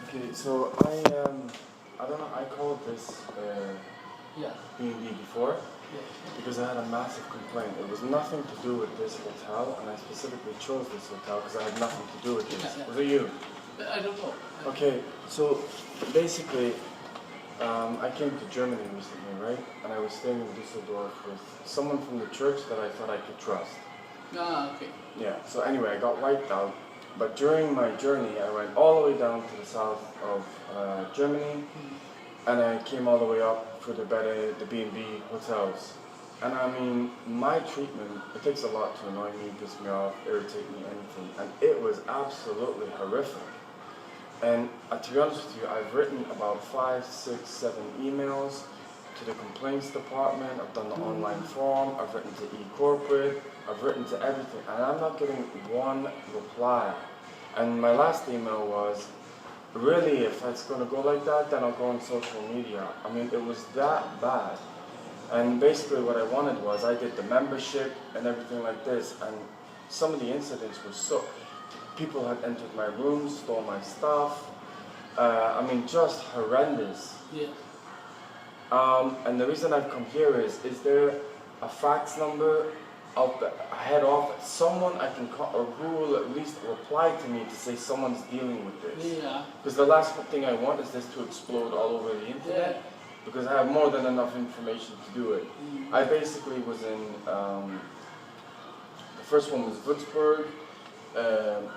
Okay, so I don't know, I called this Yeah. B&B before Yeah. because I had a massive complaint. It was nothing to do with this hotel, and I specifically chose this hotel because I had nothing to do with this. Yeah. Was it you? I don't know. Okay, so basically, I came to Germany recently, right? And I was staying in Düsseldorf with someone from the church that I thought I could trust. Ah, okay. Yeah, so anyway, I got wiped out. But during my journey, I went all the way down to the south of Germany, and I came all the way up for the B&B hotels. And I mean, my treatment, it takes a lot to annoy me, piss me off, irritate me, anything. And it was absolutely horrific. And to be honest with you, I've written about 5, 6, 7 emails to the complaints department. I've done the online form. I've written to e-corporate. I've written to everything, and I'm not getting one reply. And my last email was, really, if it's going to go like that, then I'll go on social media. I mean, it was that bad. And basically what I wanted was, I did the membership and everything like this, and some of the incidents were so... People had entered my room, stole my stuff. I mean, just horrendous. Yeah. And the reason I've come here is there a fax number of the head office, someone I can call, or who will at least reply to me to say someone's dealing with this? Yeah. Because the last thing I want is this to explode all over the internet, Yeah. because I have more than enough information to do it. I basically was in, the first one was Würzburg,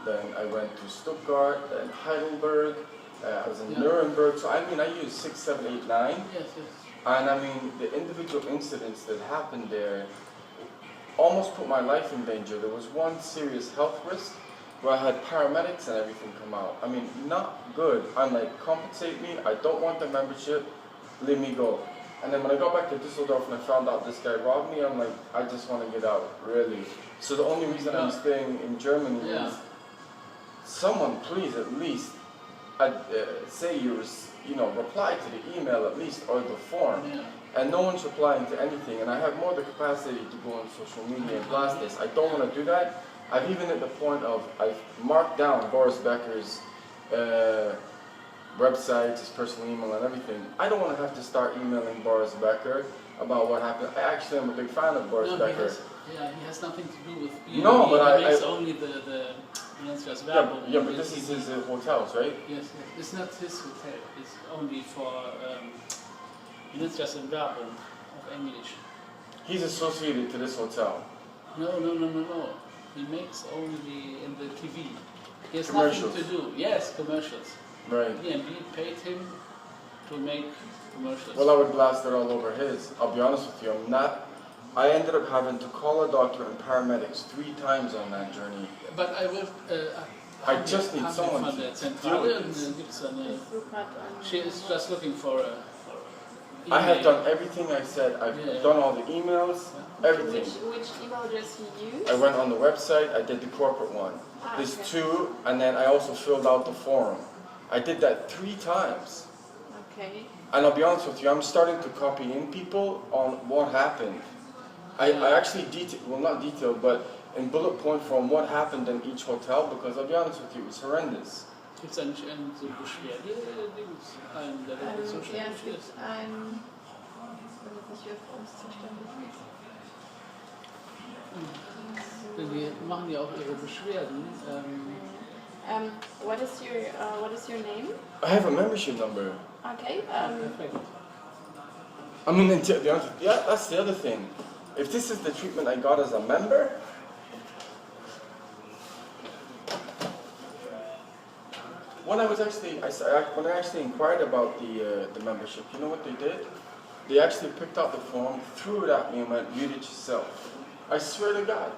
then I went to Stuttgart, then Heidelberg, I was in Nuremberg, so I mean I used 6, 7, 8, 9. Yes, yes. And I mean, the individual incidents that happened there almost put my life in danger. There was one serious health risk where I had paramedics and everything come out. I mean, not good. I'm like, compensate me, I don't want the membership, let me go. And then when I got back to Düsseldorf and I found out this guy robbed me, I'm like, I just want to get out, really. So the only reason I'm staying in Germany is, someone please at least say reply to the email at least, or the form. Yeah. And no one's replying to anything, and I have more the capacity to go on social media and blast this. I don't want to do that. I've even at the point of, I've marked down Boris Becker's website, his personal email and everything. I don't want to have to start emailing Boris Becker about what happened. I actually am a big fan of Boris Becker. He has nothing to do with B&B. No, but he makes only the yeah, but this is his hotels, right? Yes, yes. It's not his hotel. It's only for Nützers and Werbung of English. He's associated to this hotel. No. He makes only in the TV. He has Commercials. nothing to do. Yes, commercials. Right. B&B paid him to make commercials. Well, I would blast it all over his. I'll be honest with you, I ended up having to call a doctor and paramedics 3 times on that journey. But I will... I just need someone to deal with this. She is just looking for a... I have done everything I said. I've done all the emails, everything. Which email address you used? I went on the website, I did the corporate one. There's 2, and then I also filled out the forum. I did that 3 times. Okay. And I'll be honest with you, I'm starting to copy in people on what happened. I actually not detailed, but in bullet point form what happened in each hotel, because I'll be honest with you, it's horrendous. Gibt es eigentlich so Beschwerde-Dings? Ja, es gibt ein... Das ist nicht für uns zuständig ist. Denn die machen ja auch ihre Beschwerden. What is your name? I have a membership number. Okay. Perfekt. I mean, to be honest, yeah, that's the other thing. If this is the treatment I got as a member, when I actually inquired about the membership, you know what they did? They actually picked out the form, threw it at me, and went, read it yourself. I swear to God.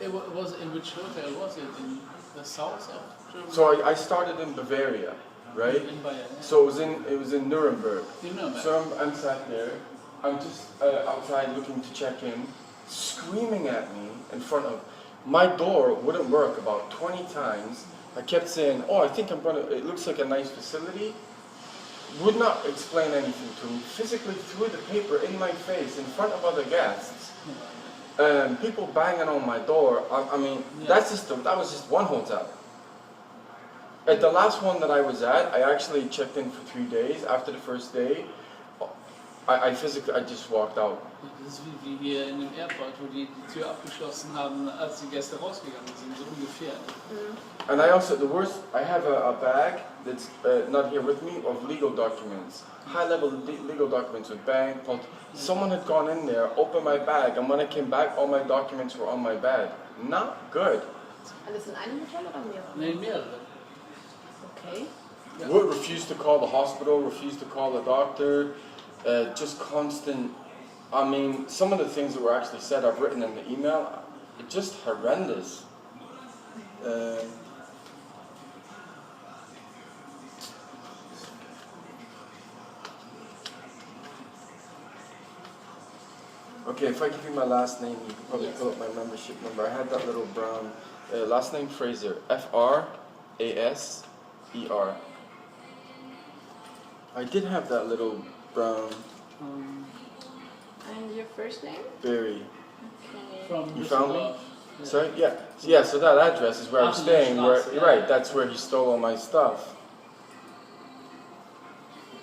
It was in which hotel was it? In the south of Germany? So I started in Bavaria, right? In Bayern. So it was in Nuremberg. In Nuremberg. So I'm sat there. I'm just outside looking to check in, screaming at me in front of my door. Wouldn't work about 20 times. I kept saying, "Oh, I think it looks like a nice facility." Would not explain anything to me. Physically threw the paper in my face in front of other guests. People banging on my door. I mean, that was just one hotel. At the last one that I was at, I actually checked in for 3 days. After the first day, I just walked out. Das ist wie hier in dem Airport, wo die Tür abgeschlossen haben, als die Gäste rausgegangen sind, so ungefähr. And I also, the worst, I have a bag that's not here with me of legal documents. High-level legal documents with bank. Someone had gone in there, opened my bag, and when I came back, all my documents were on my bag. Not good. Alles in einem Hotel oder mehrere? Nein, mehrere. Okay. Ja. Would refuse to call the hospital, refuse to call the doctor, just constant. I mean, some of the things that were actually said, I've written in the email, just horrendous. Okay, if I give you my last name, you can probably pull up my membership number. I had that little brown last name Fraser, Fraser. I did have that little brown And your first name? berry. Okay. From You found me? Düsseldorf. Yeah. Sorry, yeah. So that address is where I'm staying. Where Straße, you're right, that's where he stole all my stuff.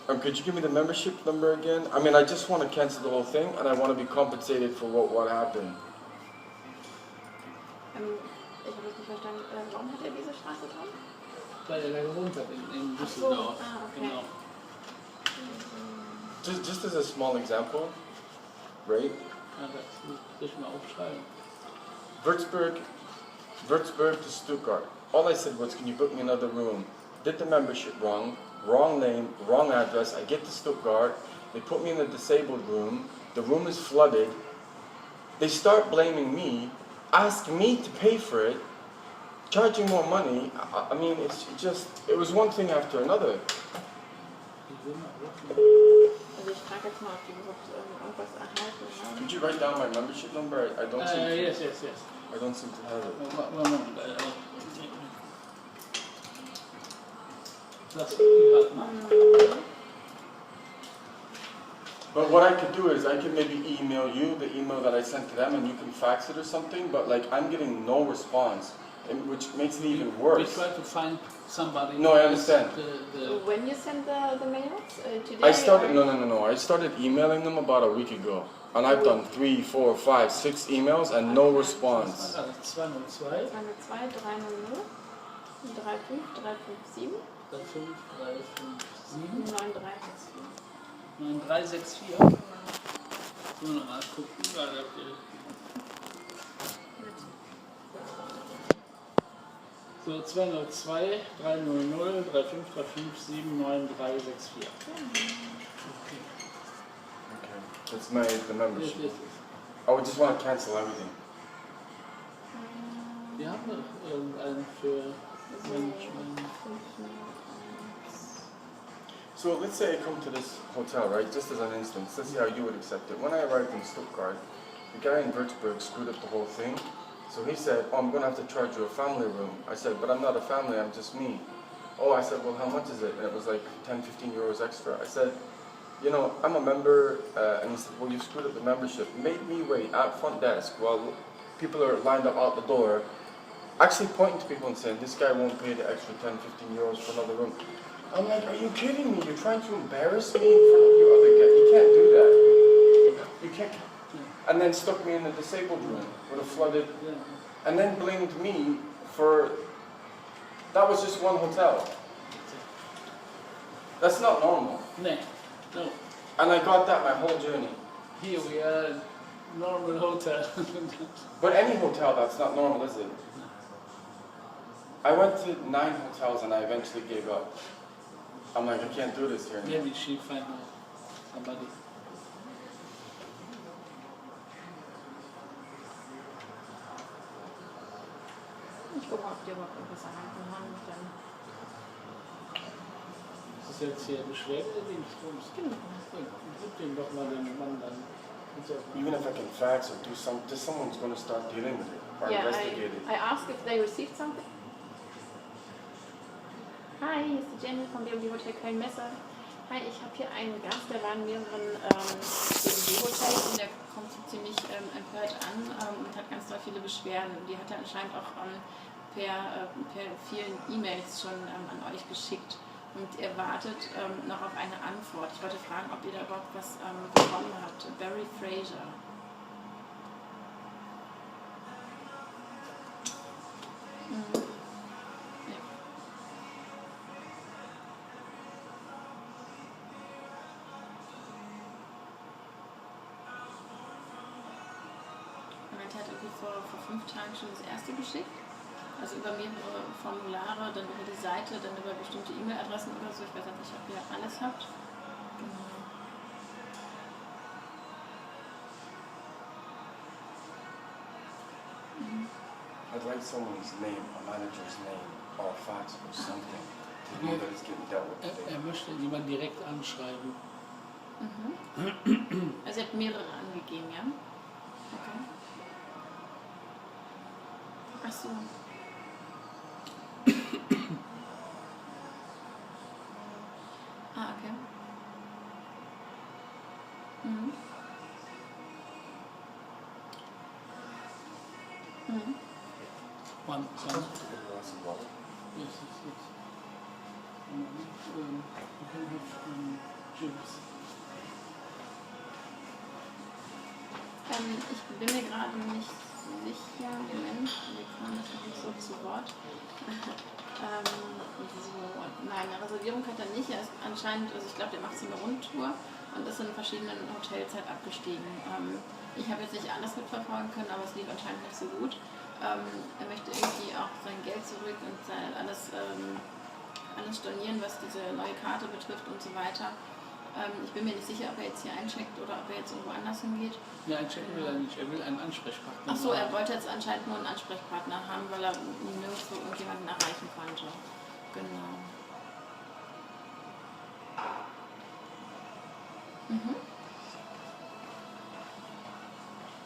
Could you give me the membership number again? I mean, I just want to cancel the whole thing, and I want to be compensated for what happened. Ich habe das nicht verstanden. Warum hat er diese Straße dran? Weil er da gewohnt hat in Düsseldorf. Okay. Genau. Just as a small example, right? Ja, das muss ich mal aufschreiben. Würzburg to Stuttgart. All I said was, can you book me another room? Did the membership wrong name, wrong address. I get to Stuttgart, they put me in a disabled room, the room is flooded. They start blaming me, ask me to pay for it, charging more money. I mean, it was one thing after another. Also ich frage jetzt mal, ob die überhaupt irgendwas erhalten haben. Could you write down my membership number? I don't seem to. Yes. I don't seem to have it. One moment. Das gerade machen. But what I could do is I could maybe email you the email that I sent to them and you can fax it or something, but like I'm getting no response, which makes it even We worse. try to find somebody. No, I understand. When you send the mails? Today? I started, or? no. I started emailing them about a week ago. And I've done 3, 4, 5, 6 emails and no response. 202 302 300 35 357 9364. 9364. So, nochmal gucken. So, 202 300 35 357 9364. Okay. That's the membership. Yes. I would just want to cancel everything. Wir haben noch irgendeinen für Management. So let's say I come to this hotel, right? Just as an instance, let's see how you would accept it. When I arrived in Stuttgart, the guy in Würzburg screwed up the whole thing. So he said, oh, I'm going to have to charge you a family room. I said, but I'm not a family, I'm just me. Oh, I said, well, how much is it? And it was like 10, 15 euros extra. I said, you know, I'm a member, and he said, well, you screwed up the membership. Made me wait at front desk while people are lined up out the door, actually pointing to people and saying, this guy won't pay the extra 10, 15 euros for another room. I'm like, are you kidding me? You're trying to embarrass me in front of your other guests. You can't do that. You can't. And then stuck me in the disabled room with a flooded, and then blamed me for, that was just one hotel. That's not normal. No. And I got that my whole journey. Here we are at normal hotel. But any hotel, that's not normal, is it? I went to 9 hotels and I eventually gave up. I'm like, I can't do this here anymore. Maybe she find somebody. Ich gucke mal, ob die überhaupt irgendwas erhalten haben. Dann Das ist jetzt hier Beschwerdedienst. genau. Gib dem doch mal den Mann dann. Even if I can fax or do something, someone's going to start dealing with it or Yeah, investigate it. I asked if they received something. Hi, hier ist die Jenny von B&B Hotel Köln-Messe. Hi, ich habe hier einen Gast, der war in mehreren B&B Hotels und der kommt so ziemlich empört an und hat ganz doll viele Beschwerden. Die hat er anscheinend auch per vielen E-Mails schon an euch geschickt und ihr wartet noch auf eine Antwort. Ich wollte fragen, ob ihr da überhaupt was bekommen habt. Barry Fraser. Mhm. Ja. Er hat irgendwie vor 5 Tagen schon das erste geschickt. Also über mehrere Formulare, dann über die Seite, dann über bestimmte E-Mail-Adressen oder so. Ich weiß nicht, ob ihr alles habt. Genau. Mhm. I'd like someone's name, a manager's name, or a fax or something, to know that it's getting dealt with today. Er möchte jemanden direkt anschreiben. Mhm. Also ihr habt mehrere angegeben, ja? Okay. Ach so. Okay. Mhm. Mhm. One. Glass of water. Yes. You can have chips. Ich bin mir gerade nicht sicher, Moment, wir kamen das noch nicht so zu Wort. Nein, eine Reservierung hat er nicht. Er ist anscheinend, also ich glaube, der macht so eine Rundtour und ist in verschiedenen Hotels halt abgestiegen. Ich habe jetzt nicht alles mitverfolgen können, aber es lief anscheinend nicht so gut. Er möchte irgendwie auch sein Geld zurück und alles stornieren, was diese neue Karte betrifft und so weiter. Ich bin mir nicht sicher, ob er jetzt hier eincheckt oder ob er jetzt irgendwo anders hingeht. Ja, einchecken will er nicht. Er will einen Ansprechpartner. Achso, er wollte jetzt anscheinend nur einen Ansprechpartner haben, weil er nirgendwo irgendjemanden erreichen konnte. Genau. Mhm.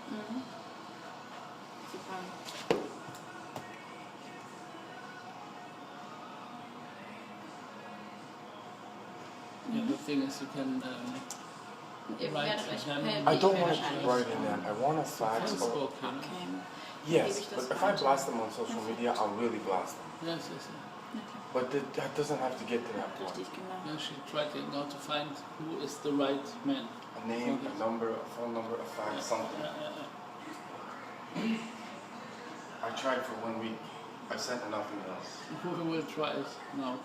Mhm. Super. Yeah, the thing is you can write to them. I don't want to keep writing them. I want a fax or... Facebook, you know. Okay. Yes, but if I blast them on social media, I'll really blast them. Yes. But that doesn't have to get to that point. Richtig, genau. Yeah, she tried now to find who is the right man. A name, a number, a phone number, a fax, something. I tried for 1 week. I sent nothing else. Who will try it now?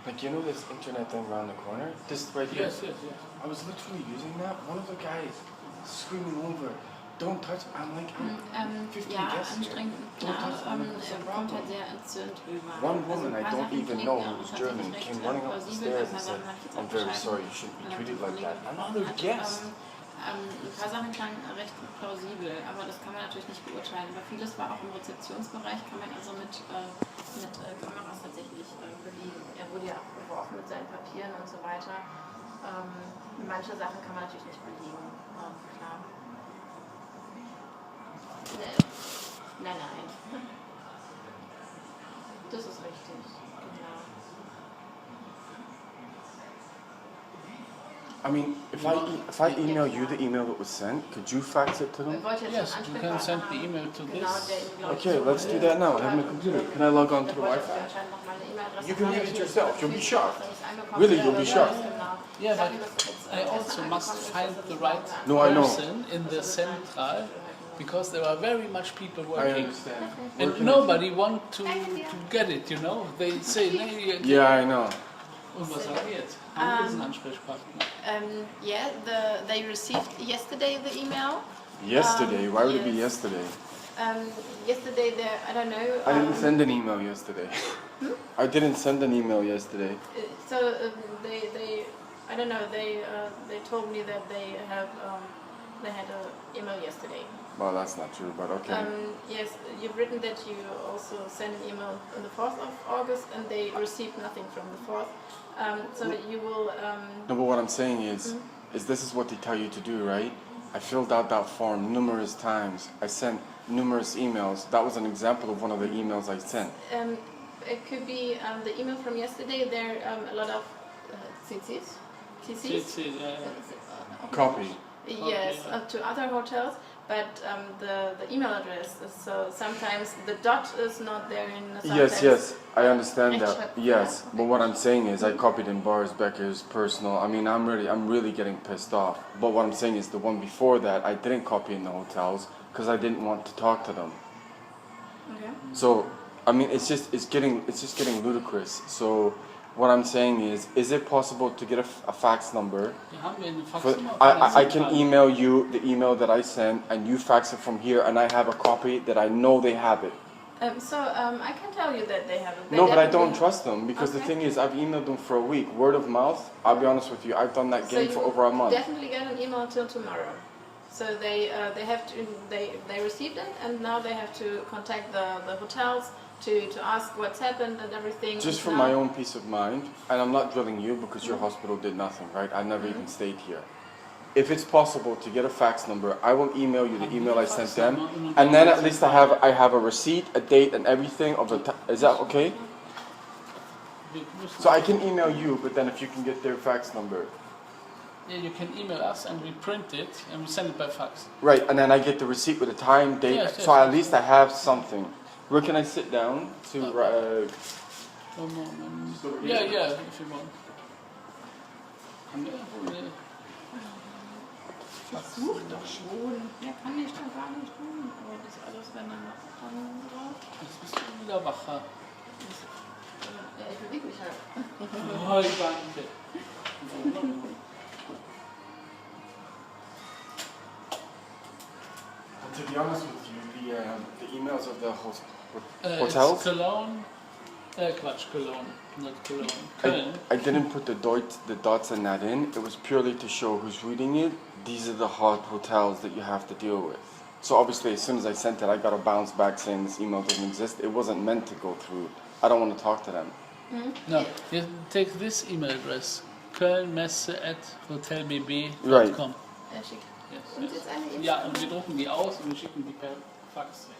Like, you know this internet thing around the corner? This right here? Yes. I was literally using that. One of the guys screaming over, don't touch. I'm like, I'm 50 Ja, guests here. anstrengend, Don't klar. touch. I'm like, what's the Er kommt problem? halt sehr entzürnt rüber. One Also woman ein I paar don't Sachen even klingt know ja who's tatsächlich German recht came running up the plausibel, stairs ein and paar said, Sachen habe ich jetzt I'm auch very Bescheid sorry, you shouldn't be treated like that. I'm not a hat. guest. Ein paar Sachen klangen recht plausibel, aber das kann man natürlich nicht beurteilen. Aber vieles war auch im Rezeptionsbereich, kann man also mit Kameras tatsächlich belegen. Er wurde ja auch beworfen mit seinen Papieren und so weiter. Manche Sachen kann man natürlich nicht belegen, klar. Nein. Das ist richtig, genau. I mean, if I email you the email that was sent, could you fax it to them? Yes, you can send the email to this. Okay, let's do that now. I have my computer. Can I log on to the Wi-Fi? You can read it yourself. You'll be shocked. Really, you'll be shocked. Yeah, but I also must find the right No, I know. person in the central, because there are very much people I working. understand. And nobody want to get it, you know? They say, nee, Yeah, I know. Und was haben wir jetzt? Haben wir diesen Ansprechpartner? Yeah, they received yesterday the email. Yesterday? Why would it be yesterday? Yesterday, I don't know. I didn't send an email yesterday. I didn't send an email yesterday. So they I don't know. They told me that they had an email yesterday. Well, that's not true, but okay. Yes, you've written that you also sent an email on the 4th of August, and they received nothing from the 4th. So you will. No, but what I'm saying is this is what they tell you to do, right? I filled out that form numerous times. I sent numerous emails. That was an example of one of the emails I sent. It could be the email from yesterday. There are a lot of CCs TCs. yeah. Copy. Yes, to other hotels, but the email address is so sometimes the dot is not there in the Yes, I understand that. Rechtschreib- Yes, yeah, but what I'm saying is I copied in Boris Becker's personal. I mean, I'm really getting pissed off. But what I'm saying is the one before that, I didn't copy in the hotels because I didn't want to talk to them. Okay. So, I mean, it's just getting ludicrous. So, what I'm saying is it possible to get a fax number? Wir haben hier eine For, Faxnummer. I can email you the email that I sent, and you fax it from here, and I have a copy that I know they have it. I can tell you that they have it. They No, but I definitely don't have- trust them because the Okay. thing is, I've emailed them for a week. Word of mouth. I'll be honest with you, I've done that So game you for over a month. definitely get an email till tomorrow. So they have to they received it and now they have to contact the hotels to ask what's happened and everything. Just for Now- my own peace of mind, and I'm not drilling you because your hospital did nothing, right? I never even stayed here. If it's possible to get a fax number, I will email you the email I sent them, and then at least I have a receipt, a date, and everything of the. Is that okay? So I can email you, but then if you can get their fax number, Yeah, you can email us and we print it and we send it by fax. right? And then I get the receipt with the time, date. Yes, So yes, at least I have something. Where can I sit down to? Yeah, if you want. Haben wir irgendwo eine Versuch doch schon. Mehr kann ich doch gar nicht tun. Aber das alles, wenn dann noch drauf. Jetzt bist du wieder wacher. Ja, ich bewege mich halt. Oh, danke. To be honest with you, the emails of the It's Cologne. Quatsch, Cologne. Not Cologne. Köln. I didn't put the dots and that in. It was purely to show who's reading it. These are the hot hotels that you have to deal with. So obviously, as soon as I sent it, I got a bounce back saying this email doesn't exist. It wasn't meant to go through. I don't want to talk to them. No, you take this email address. Kölnmesse@hotelbb.com. Right. Ja, schick. Yes, Und yes. jetzt eine Info. Ja, und wir drucken die aus und wir schicken die per Fax weg.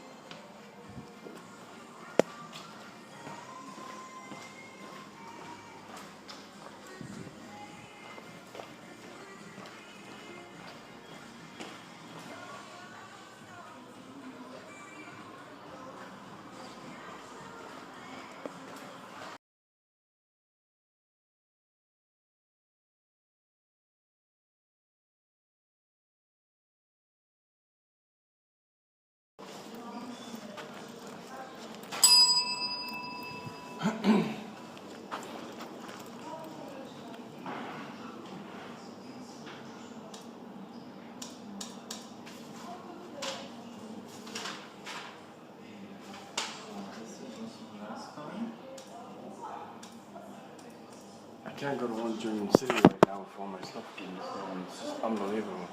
I can't go to one German city right now with all my stuff being stolen. It's just unbelievable.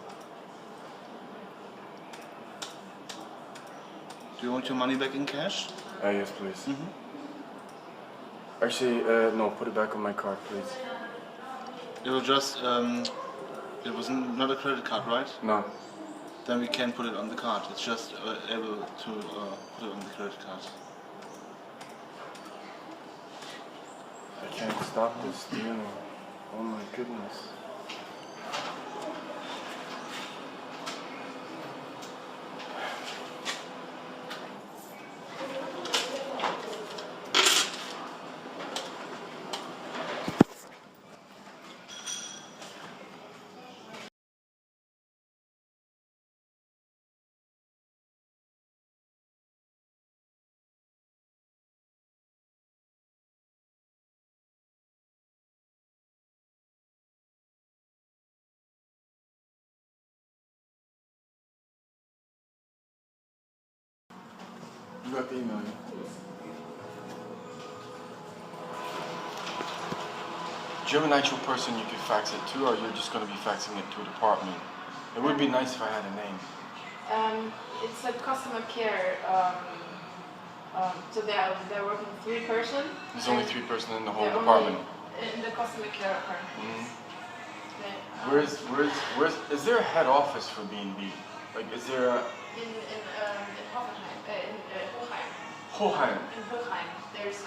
Do you want your money back in cash? Yes, please. Actually, no, put it back on my card, please. It will just, it was not a credit card, right? No. Then we can put it on the card. It's just able to put it on the credit card. I can't stop this stealing. Oh my goodness. You got the email, yeah? Do you have an actual person you could fax it to, or you're just going to be faxing it to a department? It would be nice if I had a name. It's a customer care. So they're working 3 person. There's only 3 person in the whole They're department. only in the customer care department. Where's is there a head office for B&B? Like, is there a In Hoffenheim, in Hochheim. Hochheim? In Hochheim, there's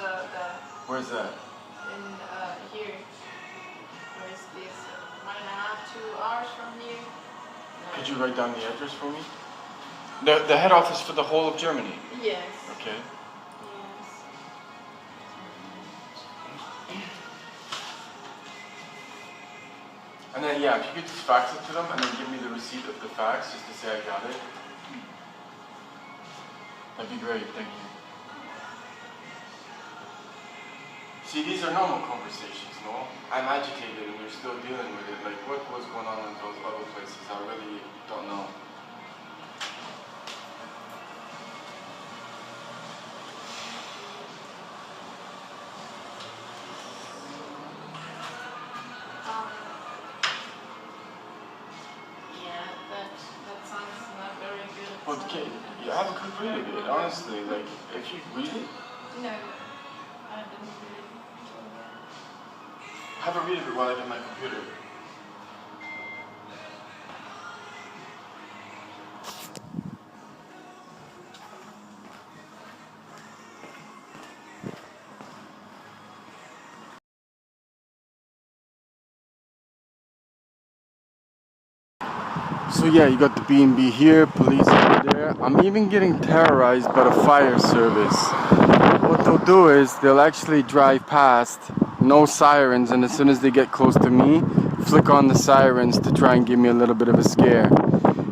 Where's that? in here. Where is this? 1.5, 2 hours from here. Could you write down the address for me? The head office for the whole of Germany. Yes. Okay. Yes. And then yeah, if you could just fax it to them and then give me the receipt of the fax just to say I got it. That'd be great, thank you. See, these are normal conversations, no? I'm agitated and you're still dealing with it. Like, what was going on in those other places? I really don't know. Yeah, that sounds not very good. But okay, you have a good read of it, honestly. Like, if you read it, No, I didn't really. have a read of it while I get my computer. So yeah, you got the B&B here, police over there. I'm even getting terrorized by the fire service. What they'll do is they'll actually drive past, no sirens, and as soon as they get close to me, flick on the sirens to try and give me a little bit of a scare.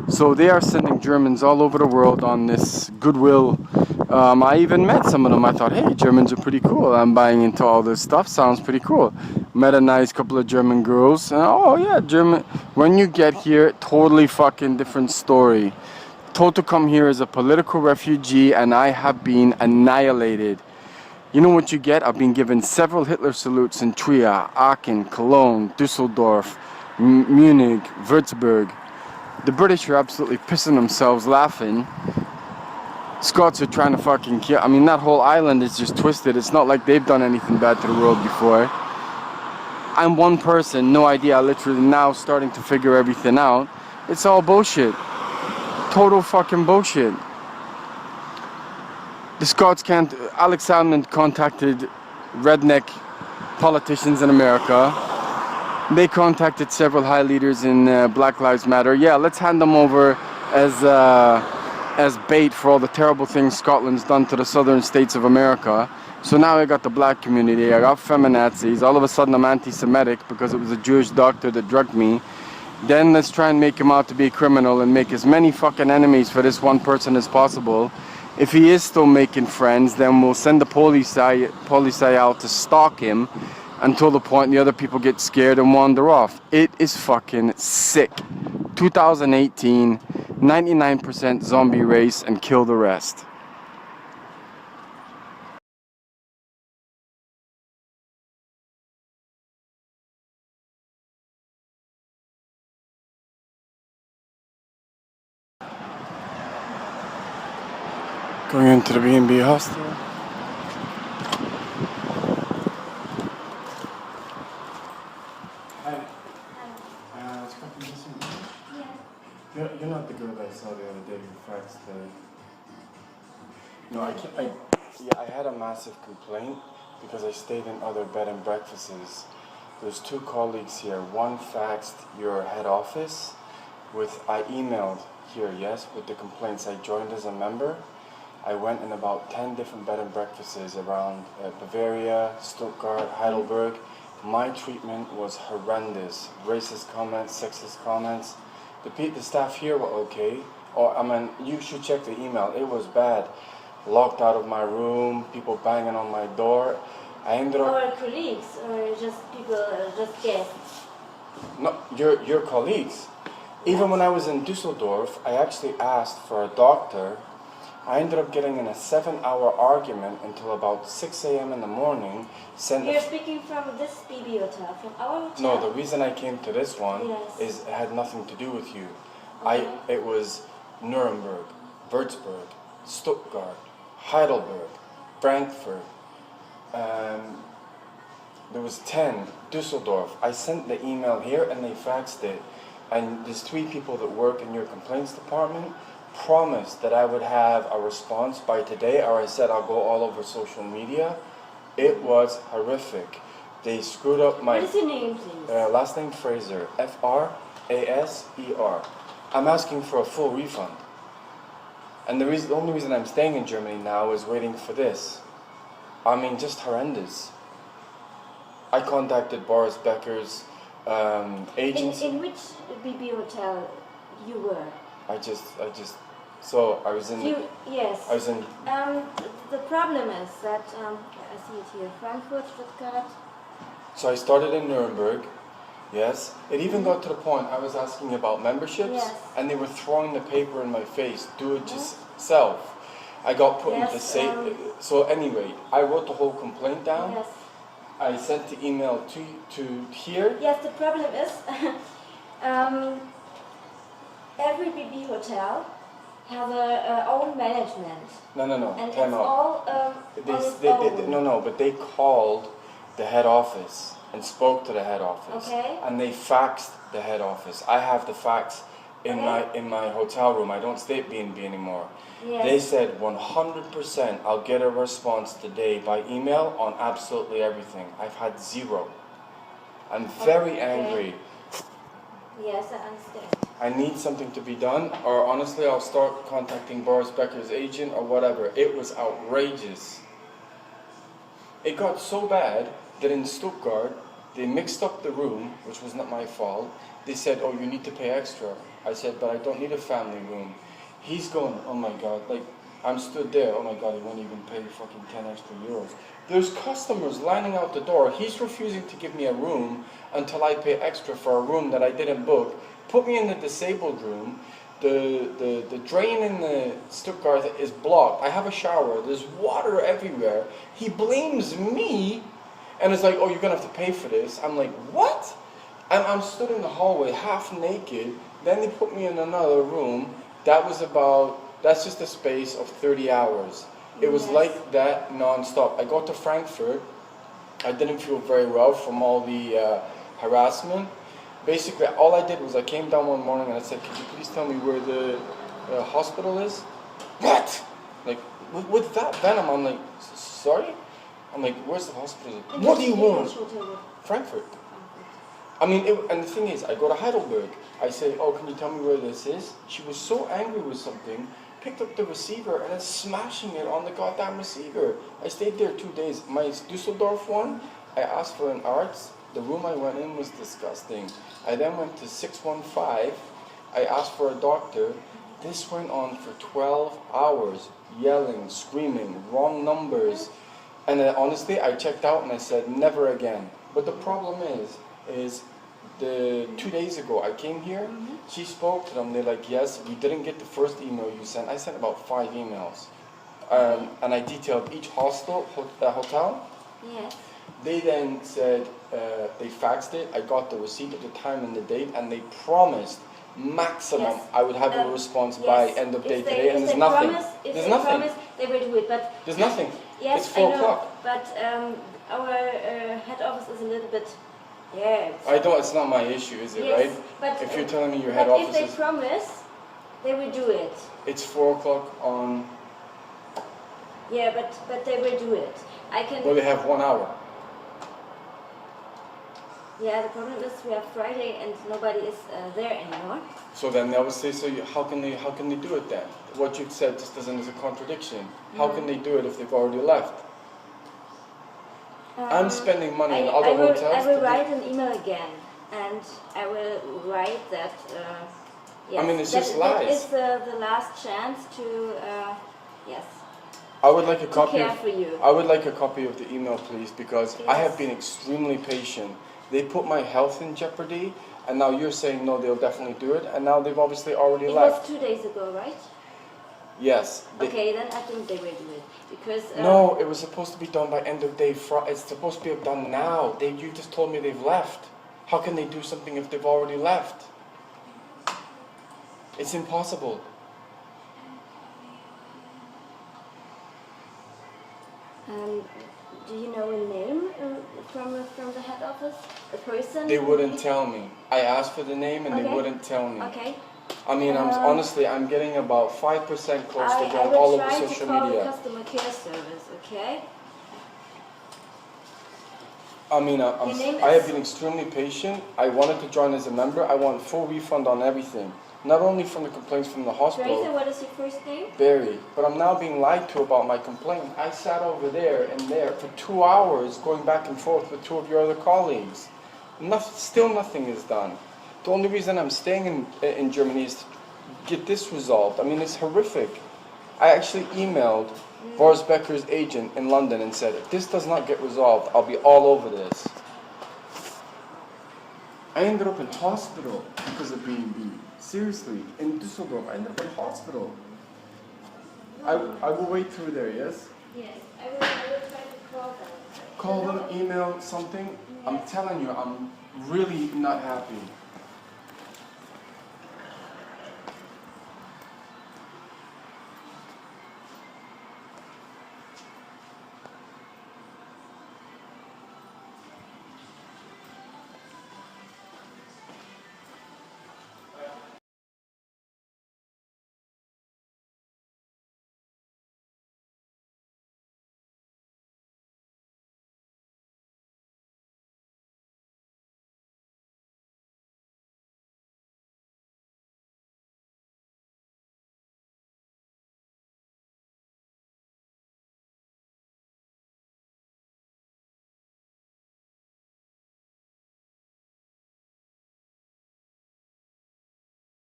So they are sending Germans all over the world on this goodwill. I even met some of them. I thought, hey, Germans are pretty cool. I'm buying into all this stuff. Sounds pretty cool. Met a nice couple of German girls. Oh yeah, German. When you get here, totally fucking different story. Told to come here as a political refugee, and I have been annihilated. You know what you get? I've been given several Hitler salutes in Trier, Aachen, Cologne, Düsseldorf, Munich, Würzburg. The British are absolutely pissing themselves laughing. Scots are trying to fucking kill. I mean, that whole island is just twisted. It's not like they've done anything bad to the world before. I'm one person, no idea. Literally now starting to figure everything out. It's all bullshit. Total fucking bullshit. The Scots can't. Alex Salmond contacted redneck politicians in America. They contacted several high leaders in Black Lives Matter. Yeah, let's hand them over as bait for all the terrible things Scotland's done to the southern states of America. So now I got the black community, I got feminazis. All of a sudden I'm anti-Semitic because it was a Jewish doctor that drugged me. Then let's try and make him out to be a criminal and make as many fucking enemies for this one person as possible. If he is still making friends, then we'll send the police out to stalk him until the point the other people get scared and wander off. It is fucking sick. 2018, 99% zombie race and kill the rest. Going into the B&B hostel. Hi. Hi. It's Captain Missing. Yeah. You're not the girl that I saw the other day who faxed the... No, I had a massive complaint because I stayed in other bed and breakfasts. There's two colleagues here. One faxed your head office I emailed here, yes, with the complaints. I joined as a member. I went in about 10 different bed and breakfasts around Bavaria, Stuttgart, Heidelberg. My treatment was horrendous. Racist comments, sexist comments. The staff here were okay. You should check the email. It was bad. Locked out of my room, people banging on my door. I ended up... Our colleagues or just people, just guests? No, your colleagues. Even when I was in Düsseldorf, I actually asked for a doctor. I ended up getting in a 7-hour argument until about 6 a.m. in the morning. You're speaking from this B&B hotel, from our hotel? No, the reason I came to this one is it had nothing to do with you. It was Nuremberg, Würzburg, Stuttgart, Heidelberg, Frankfurt. There was 10, Düsseldorf. I sent the email here and they faxed it. And there's 3 people that work in your complaints department. Promised that I would have a response by today, or I said I'll go all over social media. It was horrific. They screwed up my What is your name, please? last name Fraser. Fraser. I'm asking for a full refund. And the only reason I'm staying in Germany now is waiting for this. I mean, just horrendous. I contacted Boris Becker's agency. In which BB hotel you were? So I was in. Yes. I was in. The problem is that I see it here, Frankfurt, Stuttgart. So I started in Nuremberg. Yes. It even got to the point I was asking about memberships, Yes. and they were throwing the paper in my face. Do it yourself. I got put into safe. So anyway, I wrote the whole complaint down. Yes. I sent the email to here. Yes, the problem is every BB hotel has a own management. No. And it's Time out. all on its own. But they called the head office and spoke to the head office. Okay. And they faxed the head office. I have the fax in my hotel room. I don't stay at B&B anymore. Yes. They said 100% I'll get a response today by email on absolutely everything. I've had zero. I'm very angry. Yes, I understand. I need something to be done, or honestly I'll start contacting Boris Becker's agent or whatever. It was outrageous. It got so bad that in Stuttgart, they mixed up the room, which was not my fault. They said, oh, you need to pay extra. I said, but I don't need a family room. He's going, oh my God, like, I'm stood there, oh my God, he won't even pay fucking 10 extra euros. There's customers lining out the door. He's refusing to give me a room until I pay extra for a room that I didn't book. Put me in the disabled room. The drain in the Stuttgart is blocked. I have a shower. There's water everywhere. He blames me and it's like, oh, you're going to have to pay for this. I'm like, what? I'm stood in the hallway half naked. Then they put me in another room. That's just a space of 30 hours. It was like that non-stop. I got to Frankfurt. I didn't feel very well from all the harassment. Basically, all I did was I came down one morning and I said, could you please tell me where the hospital is? What? Like, with that venom, I'm like, sorry? I'm like, where's the hospital? What do you want? Frankfurt. I mean, and the thing is, I go to Heidelberg. I say, oh, can you tell me where this is? She was so angry with something, picked up the receiver and is smashing it on the goddamn receiver. I stayed there 2 days. My Dusseldorf one, I asked for an arts. The room I went in was disgusting. I then went to 615. I asked for a doctor. This went on for 12 hours, yelling, screaming, wrong numbers. And then honestly, I checked out and I said, never again. But the problem is the 2 days ago I came here, she spoke to them, they're like, yes, we didn't get the first email you sent. I sent about 5 emails. And I detailed each hotel. Yes. They then said, they faxed it, I got the receipt of the time and the date, and they promised maximum I would have a response by end of day today, and there's nothing. There's nothing. Promise, they will do it, but there's nothing. Yes, it's 4 I know, o'clock. but our head office is a little bit, it's not my issue, is it, right? But if you're telling me your head office if they promise, they will do it. It's 4 o'clock on... Yeah, but they will do it. Well, they have 1 hour. Yeah, the problem is we have Friday and nobody is there anymore. So then they will say, how can they do it then? What you said just doesn't is a contradiction. How can they do it if they've already left? I'm spending money in other hotels. I will write an email again, and I will write that. Yes, I mean, it's just lies. That is the last chance to yes. I would like a copy. I would like a copy of the email, please, because I have been extremely patient. They put my health in jeopardy, and now you're saying no, they'll definitely do it, and now they've obviously already left. It was 2 days ago, right? Yes. Okay, then I think they will do it because. No, it was supposed to be done by end of day Friday. It's supposed to be done now. You just told me they've left. How can they do something if they've already left? It's impossible. Do you know a name from the head office? The person? They wouldn't tell me. I asked for the name and they wouldn't tell me. Okay. I mean, I'm getting about 5% close to going all over social media. I will try to call the customer care service, okay? I mean, Your name I have is- been extremely patient. I wanted to join as a member. I want full refund on everything. Not only from the complaints from the hospital, Teresa, what is your first name? Barry, but I'm now being lied to about my complaint. I sat over there and there for 2 hours going back and forth with 2 of your other colleagues. Still nothing is done. The only reason I'm staying in Germany is to get this resolved. I mean, it's horrific. I actually emailed Boris Becker's agent in London and said, if this does not get resolved, I'll be all over this. I ended up in hospital because of B&B. Seriously, in Düsseldorf, I ended up in hospital. I will wait through there, yes? Yes, I will try to call them. Call them, email, something. I'm telling you, I'm really not happy.